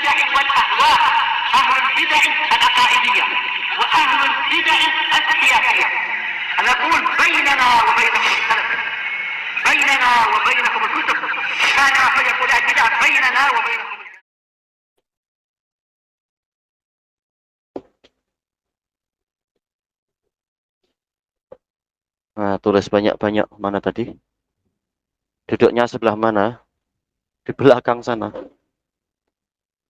البدع والأهواء، أهل البدع العقائدية وأهل البدع السياسية. نقول بيننا وبينكم السلف، بيننا وبينكم الكتب، كان فيقول البدع بيننا وبينكم. Nah, tulis banyak-banyak. Mana tadi? Duduknya sebelah mana? Di belakang sana.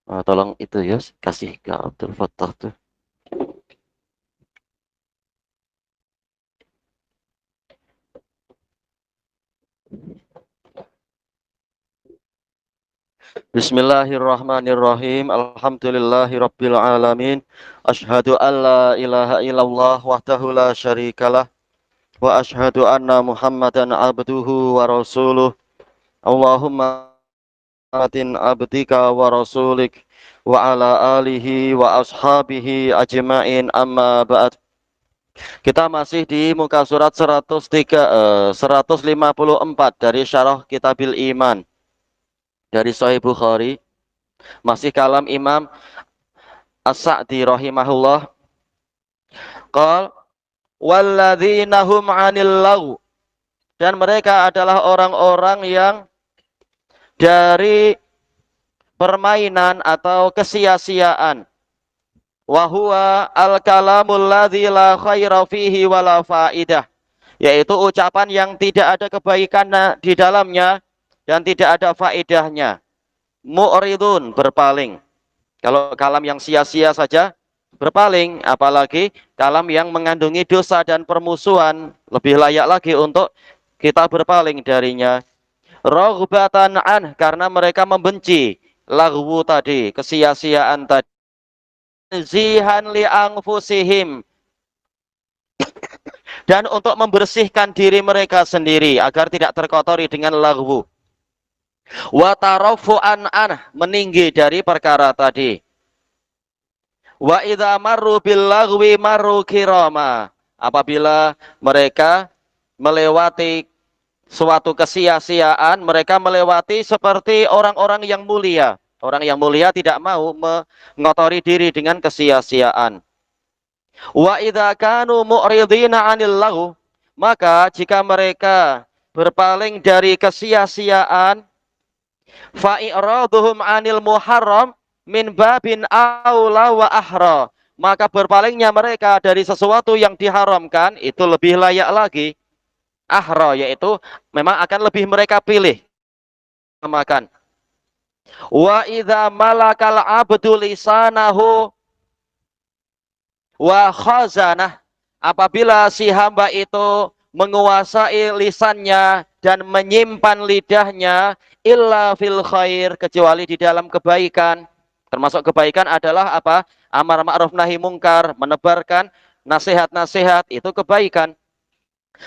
Nah, tolong itu ya, kasih ke Abdul Fattah tuh. Bismillahirrahmanirrahim. Alhamdulillahirabbil alamin. Asyhadu an la ilaha illallah wahdahu la syarikalah wa asyhadu anna Muhammadan abduhu wa rasuluh. Allahumma atin abdika wa rasulik wa ala alihi wa ashabihi ajma'in, amma ba'd. Kita masih di muka surat 154 dari Syarah Kitabil Iman dari Sahih Bukhari. Masih kalam Imam As-Sa'di rahimahullah. Qal walladzina hum 'anil lagw, dan mereka adalah orang-orang yang dari permainan atau kesia-siaan. Wa huwa al-kalamul ladzi la khaira fihi wala faidah, yaitu ucapan yang tidak ada kebaikan di dalamnya dan tidak ada faedahnya. Mu'ridun, berpaling. Kalau kalam yang sia-sia saja berpaling, apalagi kalam yang mengandungi dosa dan permusuhan, lebih layak lagi untuk kita berpaling darinya. Raghbatan an, karena mereka membenci laghwu tadi, kesia-siaan tadi. Zihan li anfusihim, dan untuk membersihkan diri mereka sendiri agar tidak terkotori dengan laghwu. Wa tarafu'an an, meninggi dari perkara tadi. Wa idza marru bil laghwi marru kirama, apabila mereka melewati suatu kesia-siaan, mereka melewati seperti orang-orang yang mulia. Orang yang mulia tidak mau mengotori diri dengan kesia-siaan. Wa idza kanu mu'ridina 'anil lagw, maka jika mereka berpaling dari kesia-siaan, fa i'raduhum 'anil muharram min babin aula wa ahra, maka berpalingnya mereka dari sesuatu yang diharamkan itu lebih layak lagi. Ahra, yaitu memang akan lebih mereka pilih makan. Wa idza malakal abdu lisanahu wa khazanah, apabila si hamba itu menguasai lisannya dan menyimpan lidahnya, illa fil khair, kecuali di dalam kebaikan. Termasuk kebaikan adalah apa? Amar ma'ruf nahi mungkar, menebarkan nasihat-nasihat, itu kebaikan.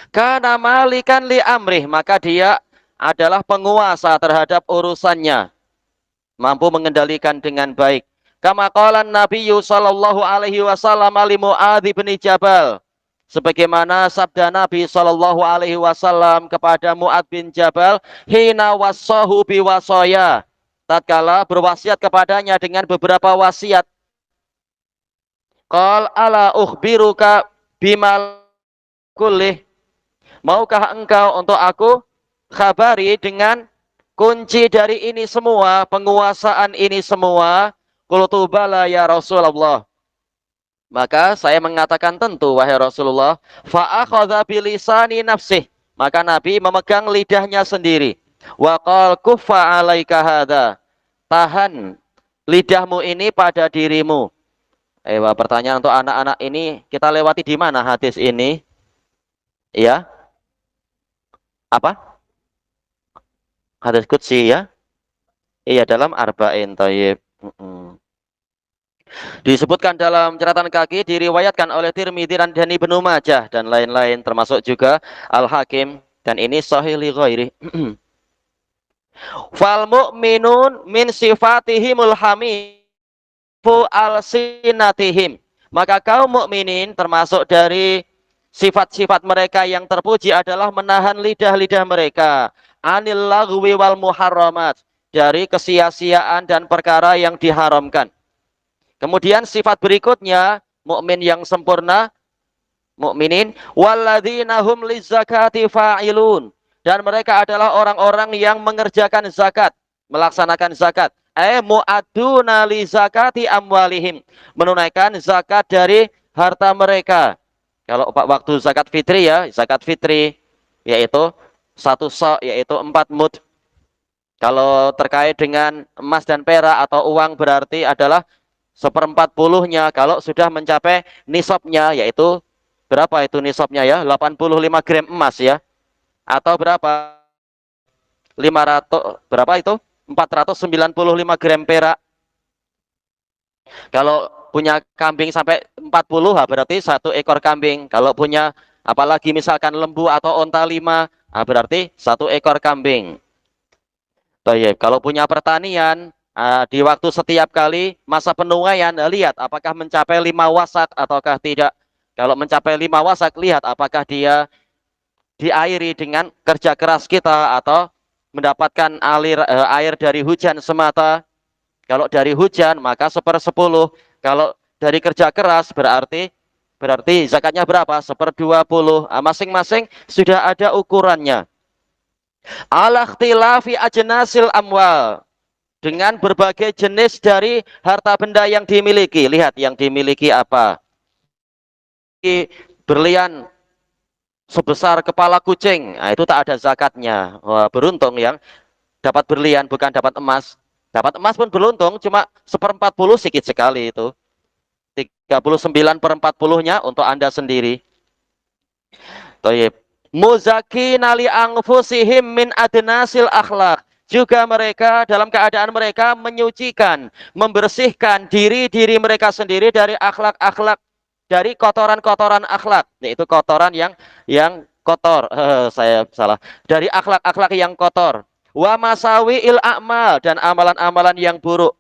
Kana malikan li amrih, maka dia adalah penguasa terhadap urusannya, mampu mengendalikan dengan baik. Kama qala Nabi sallallahu alaihi wasallam li Muadz bin Jabal, sebagaimana sabda Nabi sallallahu alaihi wasallam kepada Muadz bin Jabal, hina wassahu bi wasaya, tatkala berwasiat kepadanya dengan beberapa wasiat. Qal ala ukhbiruka bimal kullih, maukah engkau untuk aku khabari dengan kunci dari ini semua, penguasaan ini semua? Qultu bala ya Rasulullah, maka saya mengatakan tentu wahai Rasulullah. Fa akhadha bilisani nafsih, maka Nabi memegang lidahnya sendiri. Wa qal kuffa alaika hadza, tahan lidahmu ini pada dirimu. Pertanyaan untuk anak-anak ini, kita lewati di mana hadis ini? Ya. Apa? Hadis qudsi ya? Iya, dalam Arba'in. Thayyib. Disebutkan dalam catatan kaki, diriwayatkan oleh Tirmidzi dan Ibnu Majah dan lain-lain, termasuk juga Al-Hakim, dan ini sahih li ghairi. Fal mu'minun min sifatihimul hamifu al-sinatihim, maka kaum mukminin termasuk dari sifat-sifat mereka yang terpuji adalah menahan lidah-lidah mereka anil laghwi wal muharramat, dari kesia-siaan dan perkara yang diharamkan. Kemudian sifat berikutnya, mukmin yang sempurna, mukminin walladzina hum lizakati fa'ilun, dan mereka adalah orang-orang yang mengerjakan zakat, melaksanakan zakat. Mu'aduna li zakati amwalihim, menunaikan zakat dari harta mereka. Kalau waktu zakat fitri ya, zakat fitri yaitu satu sa, yaitu 4 mud. Kalau terkait dengan emas dan perak atau uang berarti adalah 1/40-nya kalau sudah mencapai nisabnya, yaitu berapa itu nisabnya ya? 85 gram emas ya. Atau berapa? 500 berapa itu? 495 gram perak. Kalau punya kambing sampai 40 berarti 1 ekor kambing. Kalau punya apalagi misalkan lembu atau onta 5, berarti 1 ekor kambing. Baik, kalau punya pertanian, di waktu setiap kali masa penuaian, lihat apakah mencapai 5 wasak ataukah tidak. Kalau mencapai 5 wasak, lihat apakah dia diairi dengan kerja keras kita atau mendapatkan air dari hujan semata. Kalau dari hujan, maka 1/10. Kalau dari kerja keras, berarti zakatnya berapa? 1/20. Masing-masing sudah ada ukurannya. Ala ikhtilafi ajnasil amwal, dengan berbagai jenis dari harta benda yang dimiliki. Lihat yang dimiliki apa. Berlian sebesar kepala kucing, itu tak ada zakatnya. Wah, beruntung yang dapat berlian, bukan dapat emas. Dapat emas pun beruntung, cuma 1/40 sedikit sekali itu. 39/40-nya untuk Anda sendiri. Thayyib. Muzakina li anfusihim min adnasil akhlak. Juga mereka dalam keadaan mereka menyucikan, membersihkan diri-diri mereka sendiri dari akhlak-akhlak, dari kotoran-kotoran akhlak, yaitu kotoran yang kotor. Saya salah. Dari akhlak-akhlak yang kotor. Wa masawiil a'mal, dan amalan-amalan yang buruk.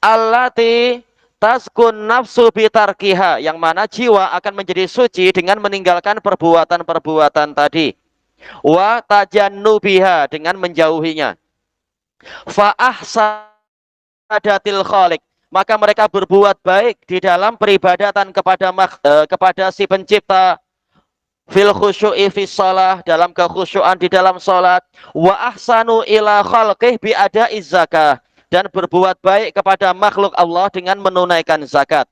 Allati taskun nafsu bitarkiha, yang mana jiwa akan menjadi suci dengan meninggalkan perbuatan-perbuatan tadi. Wa tajannubiha, dengan menjauhinya. Fa ahsadatil khaliq, maka mereka berbuat baik di dalam peribadatan kepada si pencipta. Fil khusyu'i fis shalah, dalam kekhusyuan di dalam salat. Wa ahsanu ila khalqih bi ada'iz zakah, dan berbuat baik kepada makhluk Allah dengan menunaikan zakat.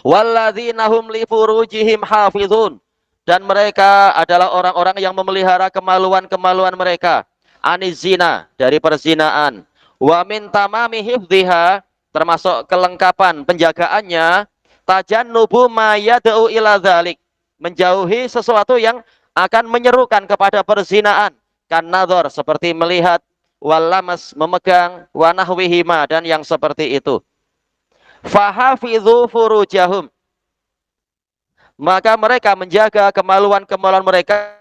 Walladzina hum li furujihim hafizun, dan mereka adalah orang-orang yang memelihara kemaluan-kemaluan mereka. Anizina, dari perzinaan. Wa min tamami hifdhiha, termasuk kelengkapan penjagaannya, tajannubu ma yad'u ila dzalik, menjauhi sesuatu yang akan menyerukan kepada perzinaan. Kan nadhar, seperti melihat, walamas, memegang, wanahwihima, dan yang seperti itu. Fahafidhu furujahum, maka mereka menjaga kemaluan-kemaluan mereka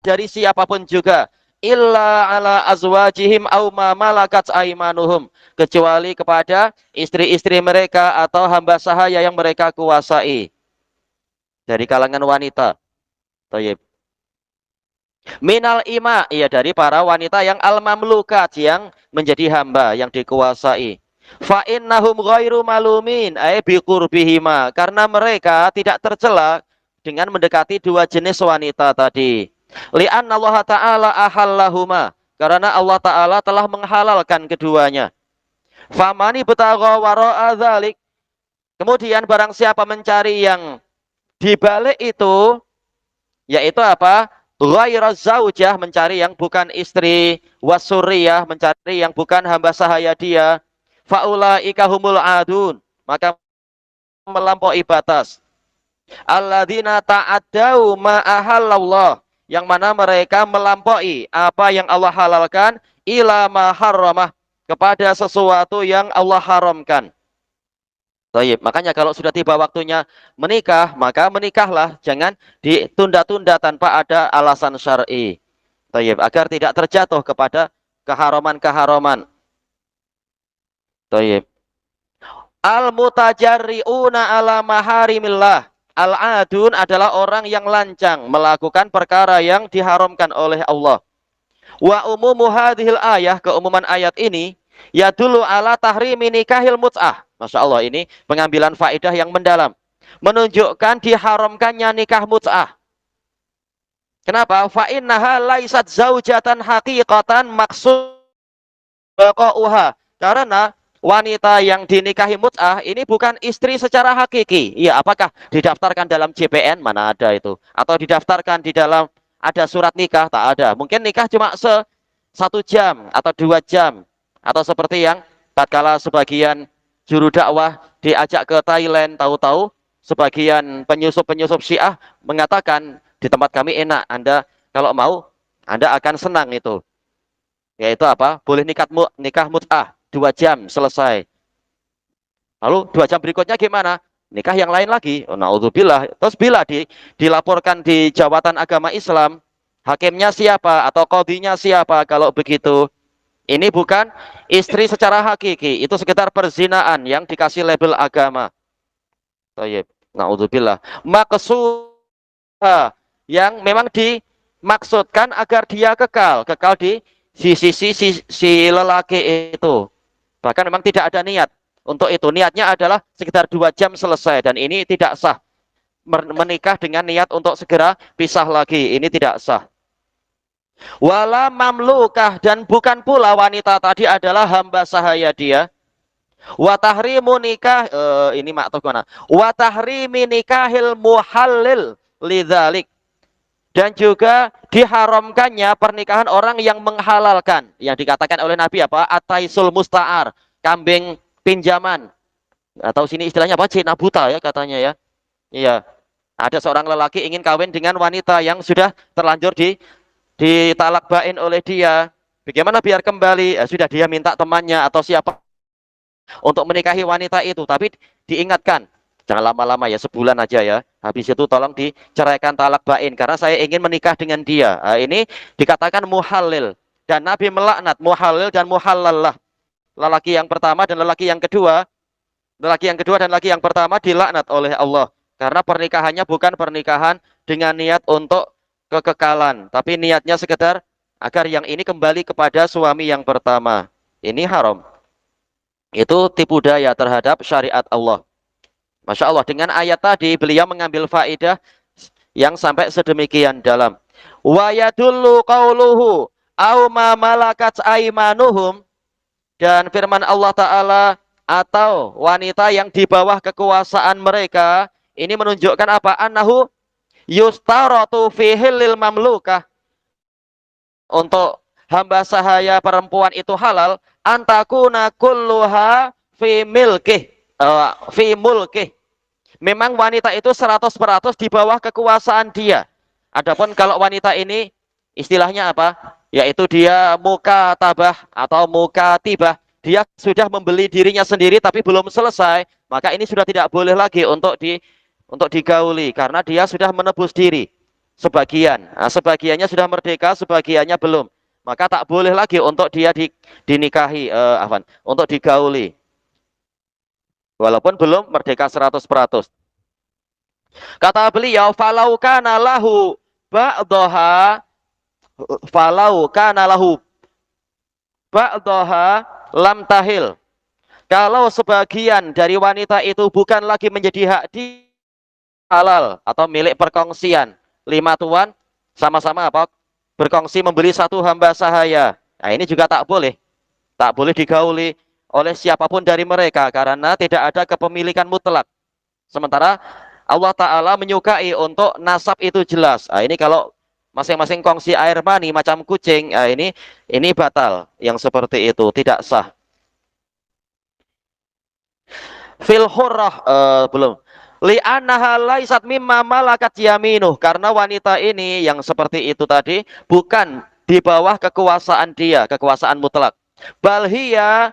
dari siapapun juga. Illa ala azwajihim au ma malakat aimanuhum, kecuali kepada istri-istri mereka atau hamba sahaya yang mereka kuasai dari kalangan wanita. Thayyib. Minal ima, iya, dari para wanita yang al-mamlukat, yang menjadi hamba, yang dikuasai. Fa innahum ghairu malumin ay biqurbihima, karena mereka tidak tercela dengan mendekati dua jenis wanita tadi. Li'anna Allah Ta'ala ahallahuma, karena Allah Ta'ala telah menghalalkan keduanya. Famani betagha wara'a dzalik, kemudian barang siapa mencari yang di balik itu, yaitu apa? Ghairaz zaujah, mencari yang bukan istri, wasuriyah, mencari yang bukan hamba sahaya dia, faulaika humul adun, maka melampaui batas. Alladzina ta'addau ma ahallallah, yang mana mereka melampaui apa yang Allah halalkan, ila ma harramah, kepada sesuatu yang Allah haramkan. Taib. Makanya kalau sudah tiba waktunya menikah, maka menikahlah, jangan ditunda-tunda tanpa ada alasan syar'i. Taib. Agar tidak terjatuh kepada keharaman-keharaman. Taib. Al-mutajarri'una ala maharimillah. Al-adun adalah orang yang lancang melakukan perkara yang diharamkan oleh Allah. Wa umumu hadhil ayah, keumuman ayat ini ya dulu ala tahrimi nikahil mut'ah. Masya Allah, ini pengambilan faedah yang mendalam. Menunjukkan diharamkannya nikah mut'ah. Kenapa? Fa innaha laisat zaujatan haqiqatan maksud baqauha. Karena wanita yang dinikahi mut'ah ini bukan istri secara hakiki. Iya, apakah didaftarkan dalam JPN? Mana ada itu? Atau didaftarkan di dalam ada surat nikah? Tak ada. Mungkin nikah cuma 1 jam atau 2 jam. Atau seperti yang tatkala sebagian juru dakwah diajak ke Thailand, tahu-tahu sebagian penyusup-penyusup Syiah mengatakan di tempat kami enak, Anda kalau mau Anda akan senang itu. Yaitu apa? Boleh nikah mut'ah 2 jam selesai. Lalu 2 jam berikutnya gimana? Nikah yang lain lagi. Oh, naudzubillah. Terus bila dilaporkan di jabatan agama Islam, hakimnya siapa atau qadhinya siapa kalau begitu? Ini bukan istri secara hakiki, itu sekitar perzinaan yang dikasih label agama. Thayyib. Naudzubillah. Maksud yang memang dimaksudkan agar dia kekal di si lelaki itu. Bahkan memang tidak ada niat untuk itu. Niatnya adalah sekitar 2 jam selesai dan ini tidak sah. Menikah dengan niat untuk segera pisah lagi, ini tidak sah. Wala mamlukah, dan bukan pula wanita tadi adalah hamba sahaya dia. Wa tahrimu nikah, ini maktub mana? Wa tahrimi nikahil muhallil lidzalik. Dan juga diharamkannya pernikahan orang yang menghalalkan. Yang dikatakan oleh Nabi apa? Ataisul musta'ar, kambing pinjaman. Atau sini istilahnya apa? Cina buta ya katanya ya. Iya. Ada seorang lelaki ingin kawin dengan wanita yang sudah terlanjur ditalak bain oleh dia. Bagaimana biar kembali? Sudah dia minta temannya atau siapa untuk menikahi wanita itu, tapi diingatkan jangan lama-lama ya, sebulan aja ya, habis itu tolong diceraikan talak bain karena saya ingin menikah dengan dia. Ini dikatakan muhallil dan Nabi melaknat muhallil dan muhallallah, lelaki yang pertama dan lelaki yang kedua, dan lelaki yang pertama dilaknat oleh Allah karena pernikahannya bukan pernikahan dengan niat untuk kekekalan, tapi niatnya sekedar agar yang ini kembali kepada suami yang pertama. Ini haram. Itu tipu daya terhadap syariat Allah. Masya Allah, dengan ayat tadi beliau mengambil faedah yang sampai sedemikian dalam. Wa yadullu qauluhu au ma malakat aimanuhum, dan firman Allah Ta'ala atau wanita yang di bawah kekuasaan mereka, ini menunjukkan apa? Annahu yustaratu fihi lil mamlukah, untuk hamba sahaya perempuan itu halal antakuna kulluha fi milkih, fi mulkih. Memang wanita itu 100% di bawah kekuasaan dia. Adapun kalau wanita ini istilahnya apa? Yaitu dia muka tabah atau muka tibah. Dia sudah membeli dirinya sendiri tapi belum selesai, maka ini sudah tidak boleh lagi untuk digauli karena dia sudah menebus diri. Sebagian, sebagiannya sudah merdeka, sebagiannya belum. Maka tak boleh lagi untuk dia dinikahi, untuk digauli. Walaupun belum merdeka 100%. Kata beliau, falau kana lahu ba'daha, falau kana lahu ba'daha lam tahil. Kalau sebagian dari wanita itu bukan lagi menjadi hak di halal atau milik perkongsian, 5 tuan sama-sama apa? Berkongsi membeli 1 hamba sahaya. Nah, ini juga tak boleh digauli oleh siapapun dari mereka karena tidak ada kepemilikan mutlak. Sementara Allah Ta'ala menyukai untuk nasab itu jelas. Nah, ini kalau masing-masing kongsi air mani macam kucing, nah, ini batal. Yang seperti itu tidak sah. Fil hurrah, belum. Li'annaha laisat mimma malakat yaminuh, karena wanita ini yang seperti itu tadi bukan di bawah kekuasaan dia, kekuasaan mutlak. Bal hiya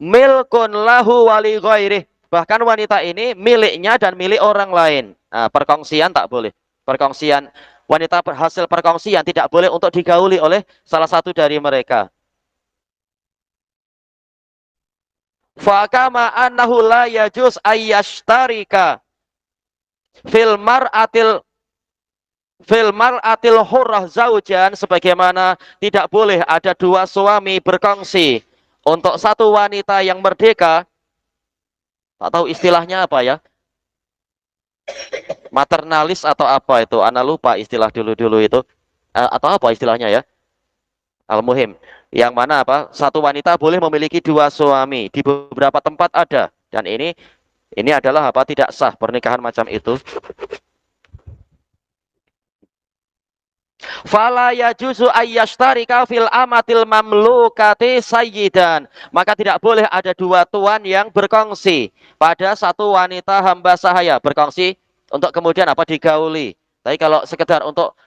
milkun lahu wali ghairih. Bahkan wanita ini miliknya dan milik orang lain. Nah, perkongsian tak boleh. Perkongsian wanita hasil perkongsian tidak boleh untuk digauli oleh salah satu dari mereka. Fa kama annahu la yajuz ayyashtarika fil mar'atil fil mar'atil hurrah zaujan, sebagaimana tidak boleh ada dua suami berkongsi untuk satu wanita yang merdeka. Tak tahu istilahnya apa ya, maternalis atau apa itu, ana lupa istilah dulu-dulu itu. Atau apa istilahnya ya, al-muhim, yang mana apa, satu wanita boleh memiliki dua suami, di beberapa tempat ada, dan ini adalah apa, tidak sah pernikahan macam itu. Fala yajuzu ayyashtarika fil amatil mamlukati sayyidan. Maka tidak boleh ada dua tuan yang berkongsi pada satu wanita hamba sahaya. Berkongsi untuk kemudian apa, digauli. Tapi kalau sekedar untuk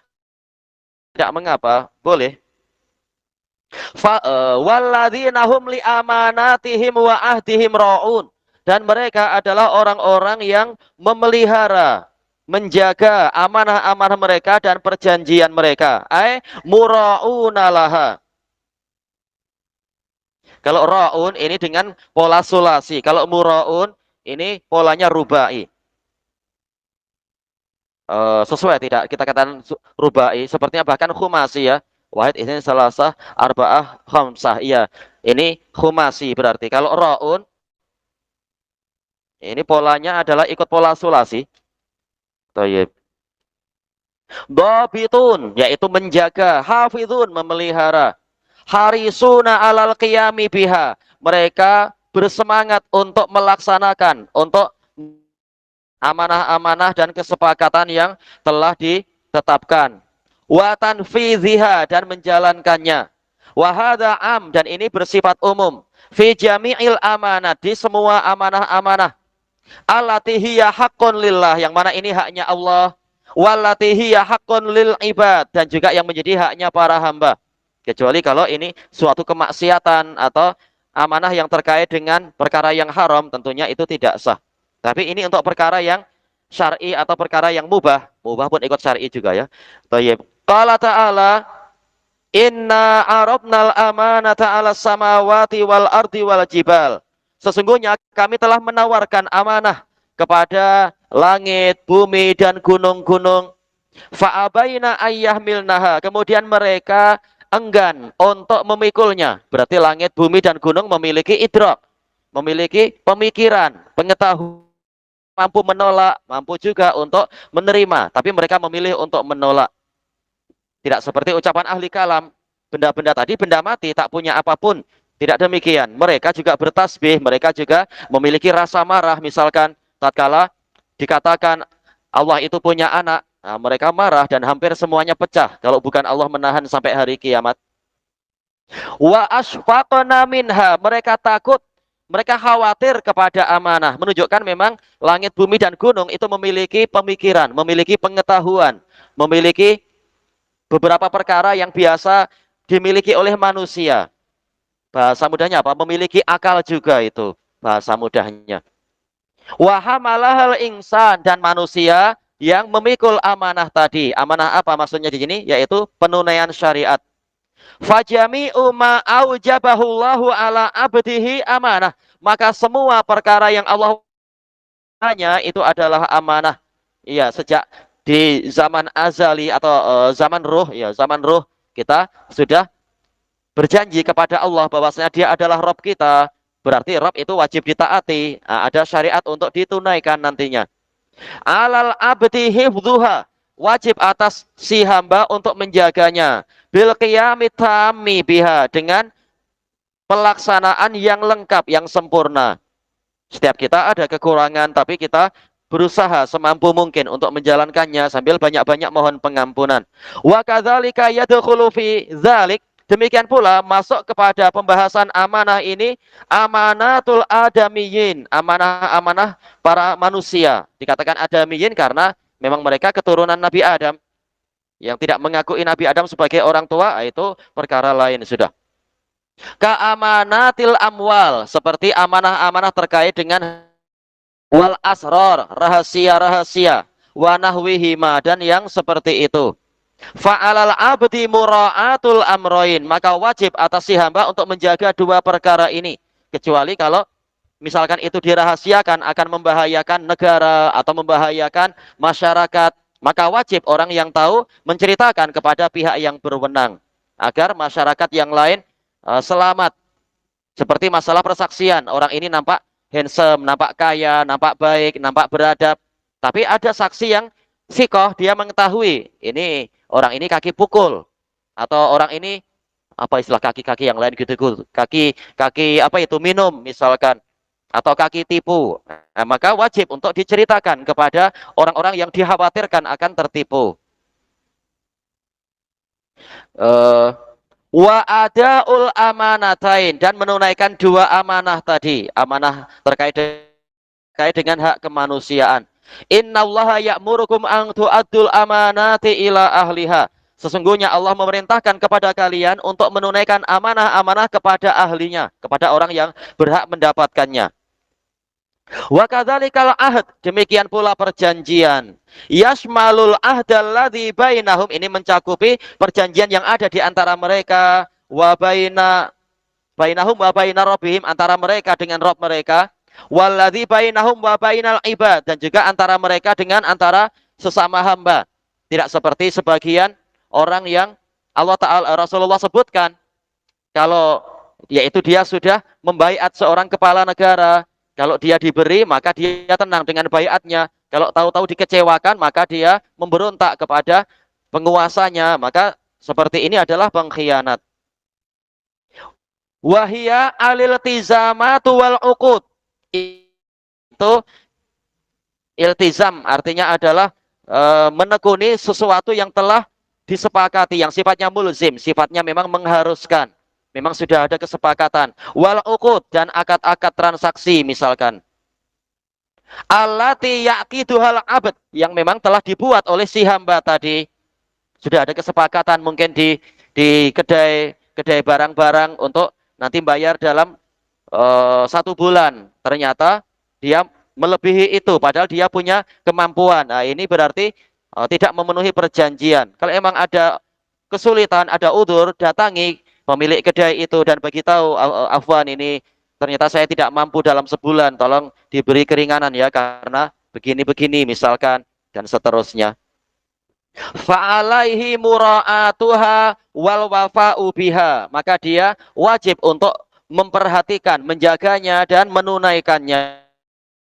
tidak mengapa, boleh. Walladzina hum li amanatihim wa ahdihim ra'un. Dan mereka adalah orang-orang yang memelihara, menjaga amanah-amanah mereka dan perjanjian mereka. Mura'una laha. Kalau ra'un ini dengan pola sulasi. Kalau mura'un ini polanya rubai. Sesuai tidak kita katakan rubai, sepertinya bahkan khumasi ya. Wahid ini salasah, arba'ah, khamsah. Iya, ini khumasi berarti. Kalau ra'un ini polanya adalah ikut pola sulasi. Thayyib. Dhabitun, yaitu menjaga. Hafizun, memelihara. Harisuna alal qiyami biha. Mereka bersemangat untuk melaksanakan, untuk amanah-amanah dan kesepakatan yang telah ditetapkan. Wa tanfidhiha, dan menjalankannya. Wa hadza am, dan ini bersifat umum. Fi jami'il amanat, di semua amanah-amanah. Allati hiya haqqun lillah, yang mana ini haknya Allah. Wallati hiya haqqun lil ibad, dan juga yang menjadi haknya para hamba. Kecuali kalau ini suatu kemaksiatan atau amanah yang terkait dengan perkara yang haram, tentunya itu tidak sah. Tapi ini untuk perkara yang syar'i atau perkara yang mubah. Mubah pun ikut syar'i juga ya. Thayyib. Qala ta'ala, inna arabnal amanata 'alas samawati wal ardi wal jibal. Sesungguhnya kami telah menawarkan amanah kepada langit, bumi, dan gunung-gunung. Fa'abaina ayyahmilnaha. Kemudian mereka enggan untuk memikulnya. Berarti langit, bumi, dan gunung memiliki idrak, memiliki pemikiran, pengetahuan, mampu menolak, mampu juga untuk menerima. Tapi mereka memilih untuk menolak. Tidak seperti ucapan ahli kalam. Benda-benda tadi benda mati, tak punya apapun. Tidak demikian. Mereka juga bertasbih, mereka juga memiliki rasa marah. Misalkan tatkala dikatakan Allah itu punya anak, nah, mereka marah dan hampir semuanya pecah kalau bukan Allah menahan sampai hari kiamat. Wa asfaqna minha, mereka takut, mereka khawatir kepada amanah, menunjukkan memang langit, bumi, dan gunung itu memiliki pemikiran, memiliki pengetahuan, memiliki beberapa perkara yang biasa dimiliki oleh manusia. Bahasa mudahnya apa? Memiliki akal juga itu bahasa mudahnya. Wa hamalahal insan, dan manusia yang memikul amanah tadi. Amanah apa maksudnya di sini? Yaitu penunaian syariat. Fajami'u ma aujabahullahu ala abdihi amanah. Maka semua perkara yang Allah hanya itu adalah amanah. Iya, sejak di zaman azali atau zaman ruh, ya zaman ruh kita sudah berjanji kepada Allah bahwasanya Dia adalah Rabb kita. Berarti Rabb itu wajib ditaati. Nah, ada syariat untuk ditunaikan nantinya. Alal abdi hifdzuha, wajib atas si hamba untuk menjaganya. Bil qiyami tammi biha, dengan pelaksanaan yang lengkap, yang sempurna. Setiap kita ada kekurangan, tapi kita berusaha semampu mungkin untuk menjalankannya sambil banyak-banyak mohon pengampunan. Wa kadzalika yadkhulu fi dzalik, demikian pula masuk kepada pembahasan amanah ini amanatul adamiyin, amanah-amanah para manusia. Dikatakan adamiyin karena memang mereka keturunan Nabi Adam. Yang tidak mengakui Nabi Adam sebagai orang tua, itu perkara lain sudah. Keamanatil amwal, seperti amanah-amanah terkait dengan wal asror, rahasia-rahasia, wa nahwihima, dan yang seperti itu. Fa'alal abdi mura'atul amroin, maka wajib atas si hamba untuk menjaga dua perkara ini. Kecuali kalau misalkan itu dirahasiakan akan membahayakan negara atau membahayakan masyarakat, Maka wajib orang yang tahu menceritakan kepada pihak yang berwenang agar masyarakat yang lain selamat. Seperti masalah persaksian, orang ini nampak handsome, nampak kaya, nampak baik, nampak beradab. Tapi ada saksi yang sikoh, dia mengetahui ini orang ini kaki pukul atau orang ini apa istilah kaki-kaki yang lain gitu, kaki apa itu minum misalkan atau kaki tipu. Nah, maka wajib untuk diceritakan kepada orang-orang yang dikhawatirkan akan tertipu. Eh, wa adaul amanatain, dan menunaikan dua amanah tadi, amanah terkait dengan hak kemanusiaan. Innallaha ya'murukum an tu'addul amanati ila ahliha. Sesungguhnya Allah memerintahkan kepada kalian untuk menunaikan amanah-amanah kepada ahlinya, kepada orang yang berhak mendapatkannya. Wa kadzalikal ahd, demikian pula perjanjian. Yasmalul ahdalladzi bainahum, ini mencakupi perjanjian yang ada di antara mereka wa bainahum wa baina rabbihim, antara mereka dengan Rabb mereka, walladzi bainahum wa bainal ibad, dan juga antara mereka dengan antara sesama hamba. Tidak seperti sebagian orang yang Allah Ta'ala Rasulullah sebutkan kalau yaitu dia sudah membaiat seorang kepala negara. Kalau dia diberi, maka dia tenang dengan baiatnya. Kalau tahu-tahu dikecewakan, maka dia memberontak kepada penguasanya. Maka seperti ini adalah pengkhianat. Wahia alil tizamatu wal uqud. Itu iltizam, artinya adalah menekuni sesuatu yang telah disepakati, yang sifatnya mulzim, sifatnya memang mengharuskan. Memang sudah ada kesepakatan. Wal uqud, dan akad-akad transaksi misalkan. Allati yaqiduhal abd, yang memang telah dibuat oleh si hamba tadi. Sudah ada kesepakatan mungkin di kedai barang-barang untuk nanti bayar dalam 1 bulan. Ternyata dia melebihi itu padahal dia punya kemampuan. Nah, ini berarti tidak memenuhi perjanjian. Kalau emang ada kesulitan, ada udzur, datangi pemilik kedai itu dan beritahu, afwan, ini ternyata saya tidak mampu dalam sebulan, tolong diberi keringanan ya karena begini-begini misalkan, dan seterusnya. Fa'alaihi mura'atuha wal wafa'u biha, maka dia wajib untuk memperhatikan, menjaganya dan menunaikannya.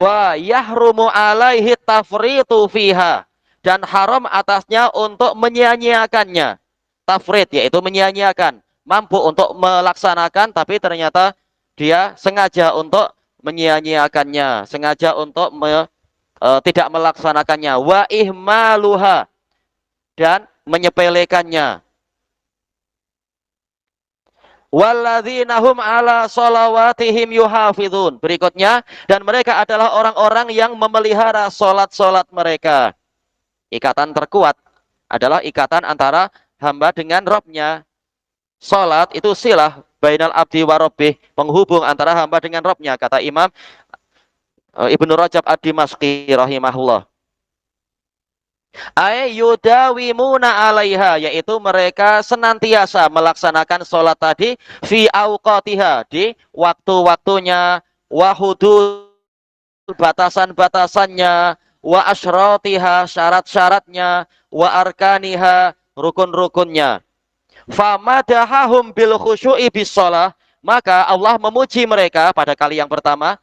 Wa yahrumu alaihi tafritu fiha, dan haram atasnya untuk menyia-nyiakannya. Tafrit yaitu menyia-nyiakan, mampu untuk melaksanakan tapi ternyata dia sengaja untuk menyia-nyiakannya, sengaja untuk tidak melaksanakannya. Wa ihmaluha, dan menyepelekannya. Walladzina hum ala sholawatihim yuhafizun. Berikutnya, dan mereka adalah orang-orang yang memelihara solat-solat mereka. Ikatan terkuat adalah ikatan antara hamba dengan Robnya. Salat itu silah bainal abdi wa rabbih, penghubung antara hamba dengan Robnya, kata Imam Ibnu Rajab ad-Dimashqi rahimahullah. Yudawimuna alaiha, yaitu mereka senantiasa melaksanakan salat tadi fi auqatiha, di waktu-waktunya, wa hudud, batasan-batasannya, wa asyratiha, syarat-syaratnya, wa arkaniha, rukun-rukunnya. Famadahahum bil khusyu'i bis shalah, maka Allah memuji mereka pada kali yang pertama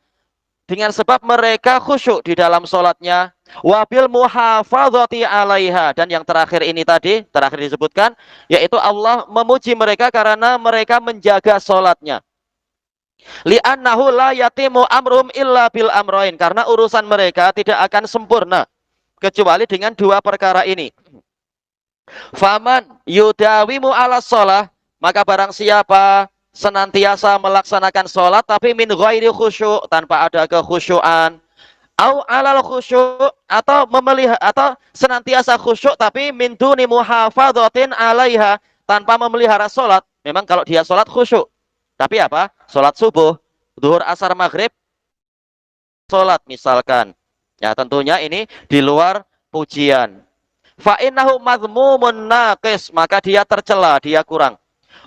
dengan sebab mereka khusyuk di dalam salatnya, wa bil muhafadzati 'alaiha, dan yang terakhir ini tadi, terakhir disebutkan, yaitu Allah memuji mereka karena mereka menjaga salatnya. Li'annahu la yatimu amrum illa bil amrain, karena urusan mereka tidak akan sempurna kecuali dengan dua perkara ini. Faman yudawimu ala sholah, maka barang siapa senantiasa melaksanakan sholat tapi min ghairi khusyuk, tanpa ada kekhusyuan, au alal khusyuk, atau atau senantiasa khusyuk tapi min duni muhafadzatin alaiha, tanpa memelihara sholat. Memang kalau dia sholat khusyuk, tapi apa? Sholat subuh, zuhur, asar, maghrib, sholat misalkan. Ya tentunya ini di luar pujian. Fa'innahu madhmumun naqis, maka dia tercela, dia kurang.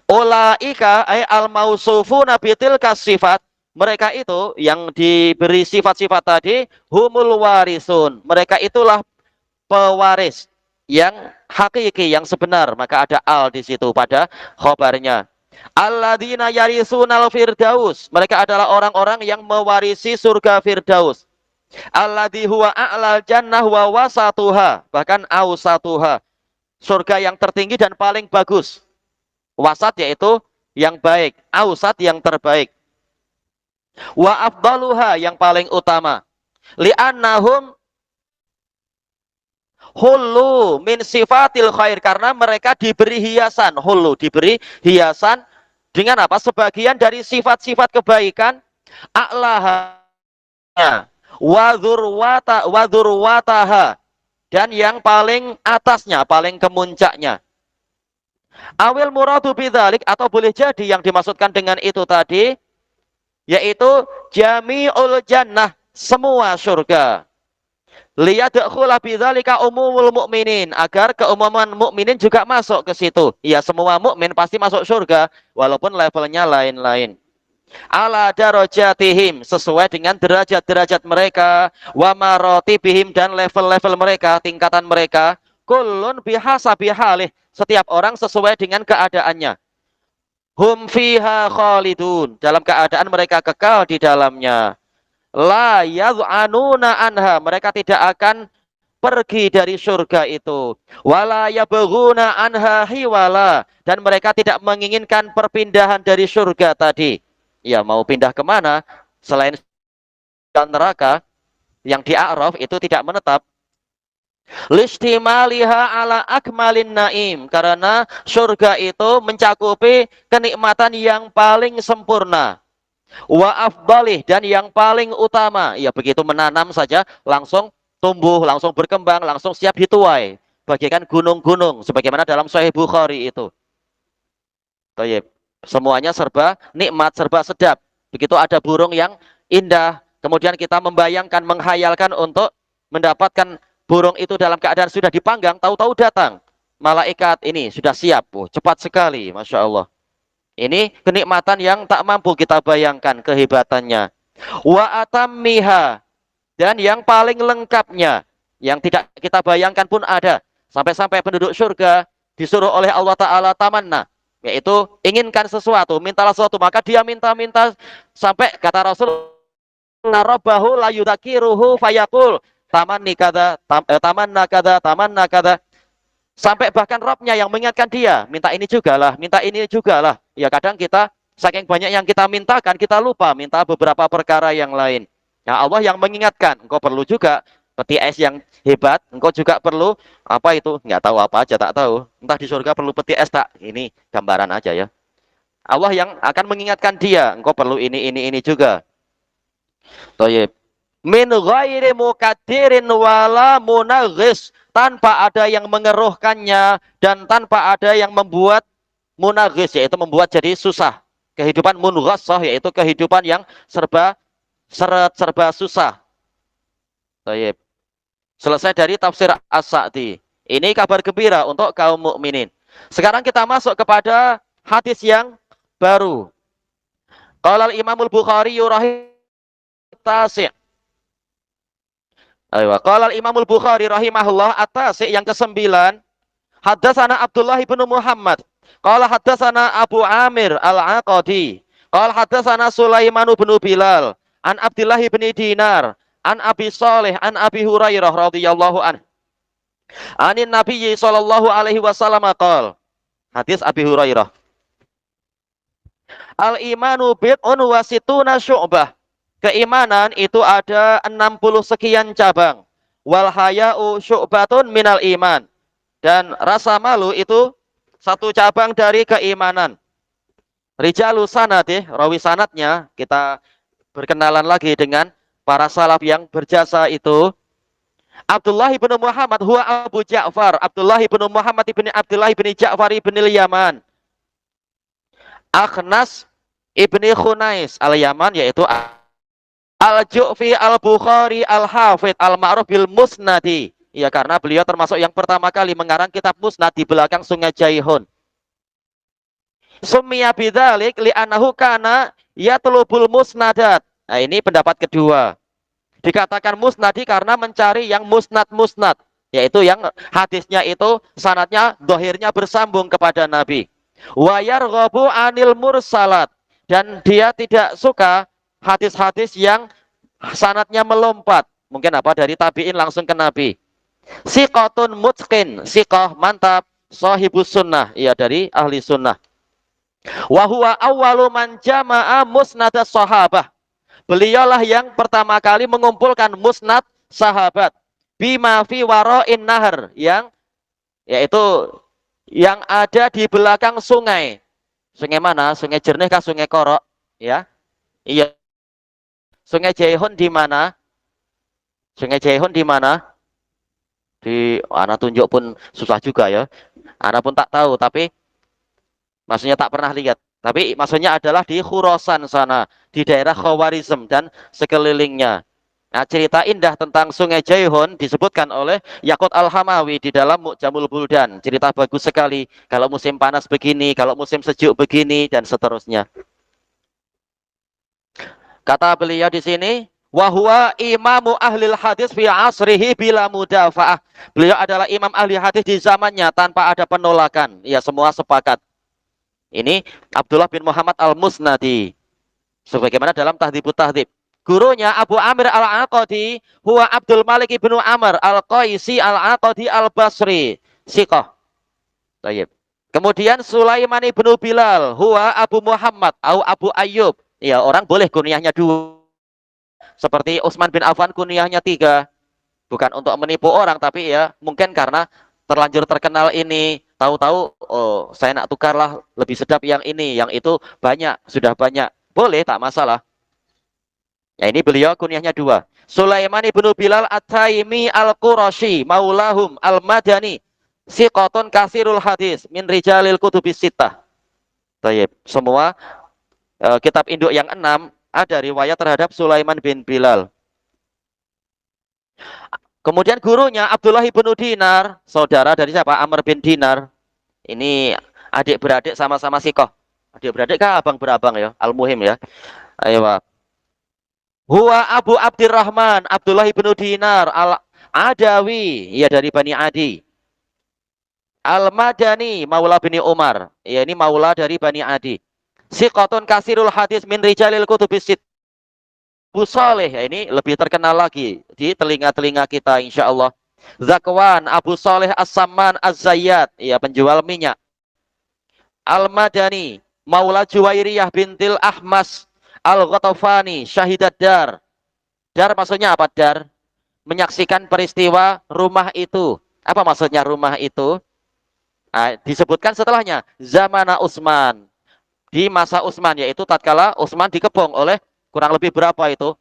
Ulaika ay al-mausufuna bitilka sifat, mereka itu yang diberi sifat-sifat tadi, humul warisun, mereka itulah pewaris. yang hakiki, yang sebenar, maka ada al di situ pada khobarnya. Alladzina yarisunal firdaus, mereka adalah orang-orang yang mewarisi surga firdaus. Alladzi huwa a'lal jannah wa wasatuha, bahkan ausatuha, surga yang tertinggi dan paling bagus. Wasat yaitu yang baik, ausat yang terbaik. Wa afdaluha yang paling utama. Li'annahum hulu min sifatil khair, karena mereka diberi hiasan, hulu diberi hiasan dengan apa? Sebagian dari sifat-sifat kebaikan, a'laha wadhurwataha, dan yang paling atasnya, paling kemuncaknya. Awil muradu bidzalik, atau boleh jadi yang dimaksudkan dengan itu tadi yaitu jami'ul jannah, semua surga. Liyadkhula bidzalika umumul mukminin, agar keumuman mukminin juga masuk ke situ. Ya, semua mukmin pasti masuk surga walaupun levelnya lain-lain. Ala darajatihim, sesuai dengan derajat-derajat mereka, wa maratibihim, dan level-level mereka, tingkatan mereka. Kullun bihasabi halih, setiap orang sesuai dengan keadaannya. Hum fiha khalidun, dalam keadaan mereka kekal di dalamnya. La yad'anuna anha, mereka tidak akan pergi dari surga itu. Wala yabghuna anha hiwala, dan mereka tidak menginginkan perpindahan dari surga tadi. Ya, mau pindah kemana selain neraka yang di A'raf itu tidak menetap. Listimaliha ala akmalin naim, karena surga itu mencakupi kenikmatan yang paling sempurna. Wa afdalih, dan yang paling utama. Ya, begitu menanam saja langsung tumbuh, langsung berkembang, langsung siap dituai, bagaikan gunung-gunung sebagaimana dalam Sahih Bukhari itu. Tayyib. Semuanya serba nikmat, serba sedap. Begitu ada burung yang indah, kemudian kita membayangkan, menghayalkan untuk mendapatkan burung itu dalam keadaan sudah dipanggang, tahu-tahu datang malaikat, ini sudah siap. Oh, cepat sekali, Masya Allah. Ini kenikmatan yang tak mampu kita bayangkan kehebatannya. Wa atammiha, dan yang paling lengkapnya, yang tidak kita bayangkan pun ada. Sampai-sampai penduduk surga disuruh oleh Allah Ta'ala tamanna, yaitu inginkan sesuatu, mintalah sesuatu, maka dia minta-minta sampai kata Rasul, rabbahu la yudzakiruhu fayaqul tamanni kada, tamanna kada, tamanna kada. Sampai bahkan Robnya yang mengingatkan dia, minta ini juga lah, minta ini juga lah. Ya, kadang kita saking banyak yang kita mintakan, kita lupa minta beberapa perkara yang lain. Nah, Allah yang mengingatkan, engkau perlu juga peti es yang hebat, engkau juga perlu apa itu, nggak tahu apa aja, tak tahu. Entah di surga perlu peti es tak, ini gambaran aja ya. Allah yang akan mengingatkan dia, engkau perlu ini juga. Thayyib. Min ghairi mukaddirin wala munaghis, tanpa ada yang mengeruhkannya dan tanpa ada yang membuat munaghis, yaitu membuat jadi susah. Kehidupan munghasah, yaitu kehidupan yang serba seret, serba susah. Baik. Selesai dari tafsir As-Sa'di. Ini kabar gembira untuk kaum mukminin. Sekarang kita masuk kepada hadis yang baru. Qala al-Imamul Bukhari rahimahullah. Qala al-Imamul Bukhari rahimahullah at-tasi', yang ke-9. Haddatsana Abdullah bin Muhammad. Qala haddatsana Abu Amir al-Aqadi. Qala haddatsana Sulaiman bin Bilal an Abdullah bin Dinar an Abi Shalih an Abi Hurairah radhiyallahu anhu. Anin Nabiyyi sallallahu alaihi wasallam qala. Hadis Abi Hurairah. Al-imanu bid'un wa situna syu'bah. Keimanan itu ada 60 sekian cabang. Wal haya'u syu'batun minal iman. Dan rasa malu itu satu cabang dari keimanan. Rijalu sanadih, rawi sanadnya, kita berkenalan lagi dengan para salaf yang berjasa itu. Abdullah bin Muhammad huwa Abu Ja'far. Abdullah bin Muhammad ibn Abdullah ibn Ja'far ibn al-Yaman. Akhnas ibni Khunais al-Yaman, yaitu Al-Ju'fi al-Bukhari al-Hafidh al-Ma'ruf bil Musnadi. Ya, karena beliau termasuk yang pertama kali mengarang kitab Musnad di belakang Sungai Jaihun. Summiya bidzalik li'annahu kana yatlubul musnadat. Nah, ini pendapat kedua. Dikatakan musnadi karena mencari yang musnad-musnad. yaitu yang hadisnya itu sanadnya dohirnya bersambung kepada Nabi. Wa yarghabu anil mursalat, dan dia tidak suka hadis-hadis yang sanadnya melompat, mungkin apa dari tabiin langsung ke Nabi. Siqatun mutqin, siqah mantap, sahibus sunnah, ya dari ahli sunnah. Wa huwa awwalu man jama'a musnadas sahabah. Beliaulah yang pertama kali mengumpulkan musnad sahabat bima fi wara'in nahar, yang yaitu yang ada di belakang sungai. Sungai mana? Sungai Jernih kah Sungai Korok? Ya. Iya. Sungai Jaihun di mana? Sungai Jaihun di mana? Di anak tunjuk pun susah juga ya. Anak pun tak tahu, tapi maksudnya tak pernah lihat. Tapi maksudnya adalah di Khurasan sana, di daerah Khawarizm dan sekelilingnya. Nah, cerita indah tentang Sungai Jaihun disebutkan oleh Yaqut Al-Hamawi di dalam Mu'jamul Buldan. Cerita bagus sekali. Kalau musim panas begini, kalau musim sejuk begini, dan seterusnya. Kata beliau di sini, wa huwa imamu ahlil hadis fi asrihi bila mudafa'ah. Beliau adalah imam ahli hadis di zamannya tanpa ada penolakan. Ya, semua sepakat. Ini Abdullah bin Muhammad Al-Musnadi. Sebagaimana dalam Tahdhibut Tahdhib. Gurunya Abu Amir Al-Aqadi huwa Abdul Malik ibnu Amr Al-Qaisi Al-Aqadi Al-Basri. Siqah. Tayyib. Kemudian Sulaiman ibnu Bilal huwa Abu Muhammad atau Abu Ayyub. Ya, orang boleh kunyahnya dua. Seperti Utsman bin Affan kunyahnya 3. Bukan untuk menipu orang, tapi ya mungkin karena terlanjur terkenal ini. Tahu-tahu, oh saya nak tukarlah, lebih sedap yang ini, yang itu banyak, sudah banyak. Boleh, tak masalah. Ya, ini beliau kunyahnya 2. Sulaiman ibnu Bilal At-Taimi Al-Qurashi Maulahum Al-Madani Siqatun kasirul hadis min rijalil kutubis sittah. Tayyib. Semua kitab induk yang 6 ada riwayat terhadap Sulaiman bin Bilal. Kemudian gurunya Abdullah ibnu Dinar, saudara dari siapa? Amr bin Dinar. Ini adik beradik sama-sama siqah. Adik beradik kah abang berabang ya? Al-Muhim ya. Ayo. Huwa Abu Abdurrahman Abdullah ibnu Dinar Al-Adawi, ya dari Bani Adi. Al-Madani Maula bin Umar, ya ini maula dari Bani Adi. Siqatun kasirul hadis min rijalil kutubis sittah. Abu Saleh, ya ini lebih terkenal lagi di telinga-telinga kita insyaallah. Zakwan Abu Saleh As-Samman Az-Zayyad, ya penjual minyak. Al-Madani Maula Juwairiyah bintil Ahmas Al-Ghatafani Syahidat Dar. Dar maksudnya apa? Dar menyaksikan peristiwa rumah itu. Apa maksudnya rumah itu? Nah, disebutkan setelahnya Zamana Utsman, di masa Utsman, yaitu tatkala Utsman dikepung oleh kurang lebih berapa itu?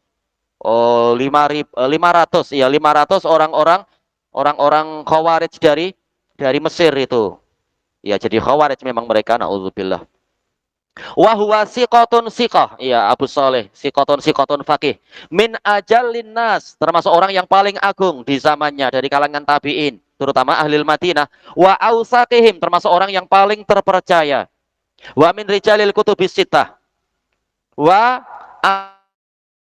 Oh, 500 ya, 500 orang-orang Khawarij dari Mesir itu. Ya, jadi Khawarij memang mereka, naudzubillah. Wa huwa siqatun siqah, ya Abu Saleh, siqatun faqih. Min ajallin nas, termasuk orang yang paling agung di zamannya dari kalangan tabi'in, terutama ahlil Madinah. Wa ausaqihim, termasuk orang yang paling terpercaya. Wa min rijalil kutubis sittah. Wa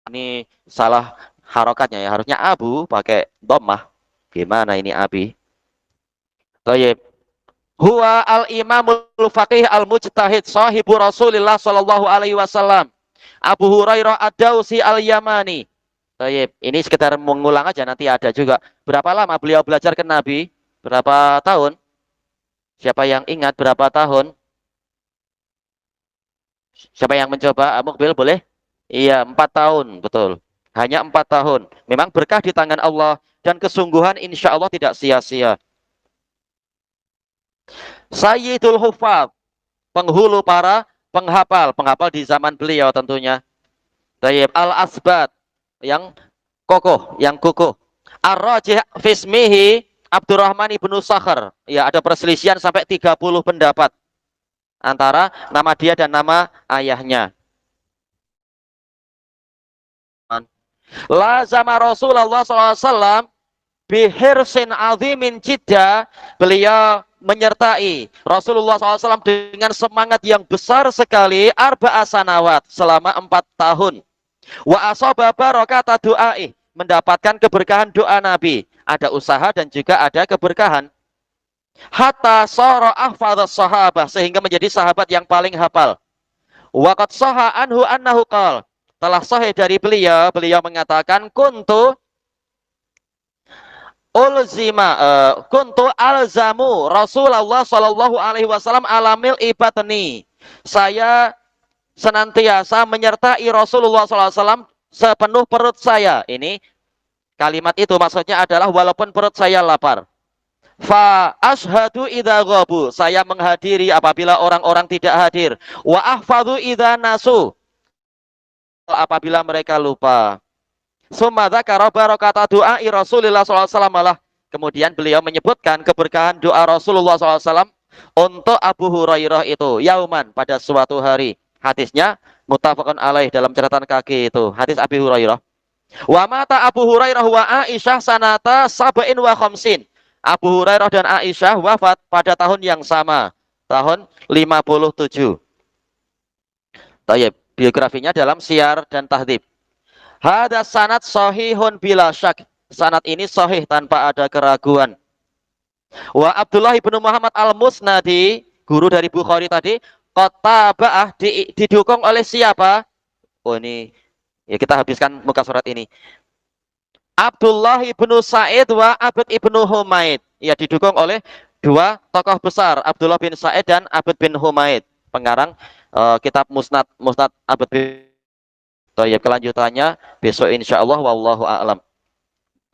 ini salah harokatnya ya, harusnya Abu pakai dhammah. Gimana ini Abi? Thayyib. Huwa al-imamul faqih al-mujtahid sahibu Rasulillah sallallahu alaihi wasallam. Abu Hurairah Ad-Dausi Al-Yamani. Thayyib. Ini sekedar mengulang aja, nanti ada juga. Berapa lama beliau belajar ke Nabi? Berapa tahun? Siapa yang ingat berapa tahun? Siapa yang mencoba? Mukbil boleh? Iya, 4 tahun, betul. Hanya 4 tahun. Memang berkah di tangan Allah dan kesungguhan insya Allah tidak sia-sia. Sayyidul Hufaz, penghulu para penghafal di zaman beliau tentunya. Tayyib Al-Asbat, yang kokoh, yang kukuh. Ar-Rajih fismihi Abdurrahman ibnu Sakhr. Ya, ada perselisihan sampai 30 pendapat antara nama dia dan nama ayahnya. Lazama Rasulullah SAW bihirsin azimin jidda. Beliau menyertai Rasulullah SAW dengan semangat yang besar sekali, arba'a sanawat, selama 4 tahun. Wa asaba barakata du'ai, mendapatkan keberkahan doa Nabi. ada usaha dan juga ada keberkahan. Hatta sara ahfadz sahabah, sehingga menjadi sahabat yang paling hafal. Waqad sahha anhu annahu qala, telah sahih dari beliau, beliau mengatakan kuntu alzamu Rasulullah sallallahu alaihi wasallam alamil ibatni. Saya senantiasa menyertai Rasulullah sallallahu alaihi wasallam sepenuh perut saya. Ini kalimat itu maksudnya adalah walaupun perut saya lapar. Fa ashhadu idza ghabu, saya menghadiri apabila orang-orang tidak hadir. Wa ahfadhu idza nasu, apabila mereka lupa. Summa dzakara barakata du'ai Rasulullah sallallahu alaihi wasallam. Kemudian beliau menyebutkan keberkahan doa Rasulullah sallallahu alaihi wasallam untuk Abu Hurairah itu yauman, pada suatu hari. Hadisnya muttafaqun alaih dalam catatan kaki itu. Hadis Abi Hurairah. Wa mata Abu Hurairah wa Aisyah sanata sab'in wa khamsin. Abu Hurairah dan Aisyah wafat pada tahun yang sama, tahun 57. Tayyib, biografinya dalam Syiar dan Tahdhib. Hada sanad sahihun bila syak. Sanad ini sahih tanpa ada keraguan. Wa Abdullah bin Muhammad al-Musnadi, guru dari Bukhari tadi, qataba'ah, didukung oleh siapa? Oh ini, ya kita habiskan muka surat ini. Abdullah bin Sa'id wa Abd ibnu Humaid. Ya, didukung oleh dua tokoh besar, Abdullah bin Sa'id dan Abd bin Humaid, pengarang kitab Musnad Abd bin. Tayyib, kelanjutannya besok insyaallah, wallahu a'lam.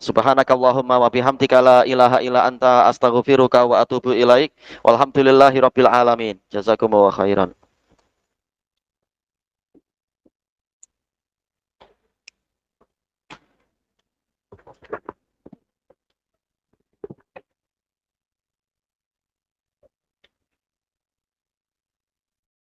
Subhanakallahumma wa bihamdika la ilaha illa anta astaghfiruka wa atubu ilaik. Walhamdulillahi rabbil alamin. Jazakumullahu khairan.